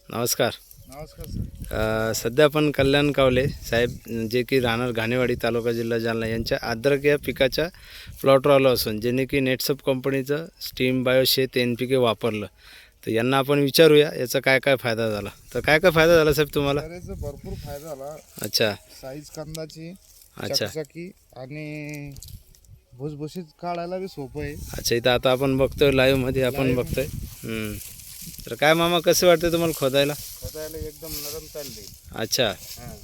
नमस्कार. नमस्कार सर. सध्या आपण कल्याण कावले साहेब जे की राहणार घाणेवाडी तालुका जिल्हा जालना यांच्या अद्रक या पिकाच्या प्लॉटवर आलो असून ज्यांनी की नेटसप कंपनीचं स्टीम बायोशेत NPK वापरलं, तर यांना आपण विचारूया याचा काय काय फायदा झाला. तर काय काय फायदा झाला साहेब तुम्हाला? तर याचा भरपूर फायदा झाला. अच्छा साईज कंदाची अच्छा चकचकी आणि भुसभुशीत काढायला बी सोपं आहे. अच्छा. इथं आता आपण बघतोय लाईव्हमध्ये आपण बघतोय. तर काय मामा कसं वाटतं तुम्हाला खोदायला? खोदायला एकदम नरम चालले. अच्छा. हां,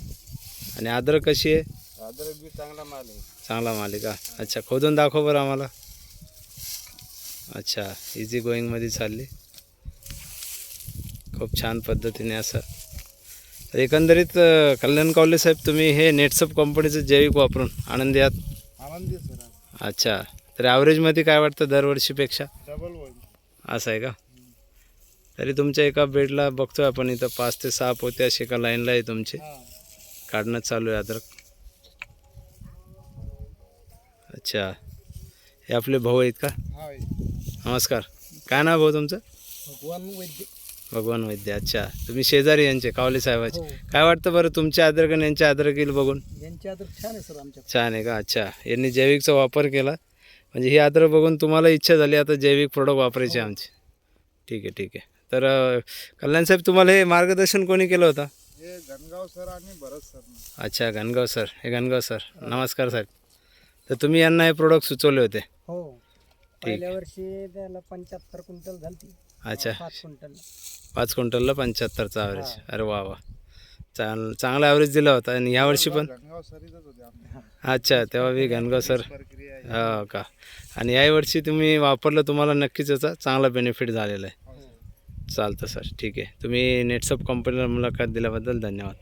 आणि अद्रक कशी आहे? अद्रक बी चांगला माल आहे. चांगला माल आहे का? अच्छा, खोदून दाखव बरं आम्हाला. अच्छा, इझी गोईंगमध्ये चालली, खूप छान पद्धतीने असं. तर एकंदरीत कल्याण कावले साहेब तुम्ही हे नेटसप कंपनीचं जैविक वापरून आनंदी आहात? आनंदी आहे सर. अच्छा. तर ॲव्हरेजमध्ये काय वाटतं दरवर्षीपेक्षा? डबल होईल. असं आहे का? तरी तुमच्या एका बेडला बघतोय आपण इथं 5 ते 6 पोते असे एका लाईनला आहे तुमचे. हां, काढणं चालू आहे अद्रक. अच्छा, हे आपले भाऊ आहेत का? हां. नमस्कार. काय नाव भाऊ तुमचं? भगवान वैद्य. भगवान वैद्य. अच्छा, तुम्ही शेजारी यांचे कावले साहेबाचे. हो. काय वाटतं बरं तुमच्या अद्रक आणि यांच्या अद्रक येईल बघून? यांची अद्रक छान आहे सर आमच्या. छान आहे का? अच्छा, यांनी जैविकचा वापर केला म्हणजे ही अद्रक बघून तुम्हाला इच्छा झाली आता जैविक प्रोडक्ट वापरायचे आमचे. ठीक आहे ठीक आहे. तर कल्याण साहेब तुम्हाला हे मार्गदर्शन कोणी केलं होतं? हे गणगाव सर आणि भरत सर. अच्छा, घनगाव सर. हे घनगाव सर नमस्कार साहेब. तर तुम्ही यांना हे प्रोडक्ट सुचवले होते? हो. पहिल्या वर्षी त्याला 75 क्विंटल झालती. अच्छा, 5 क्विंटल. 5 क्विंटलला 75चा ॲव्हरेज. अरे वा वा, चांगला ॲव्हरेज दिला होता. आणि यावर्षी पण? गणगाव सरीच होते आमचे. अच्छा, तेव्हा मी घनगाव सर. प्रक्रिया आहे. हो का? आणि यावर्षी तुम्ही वापरलं, तुम्हाला नक्कीच याचा चांगला बेनिफिट झालेला आहे. हो. चालतं सर, ठीक आहे. तुम्ही नेटसप कंपनीला मुलाखत दिल्याबद्दल धन्यवाद.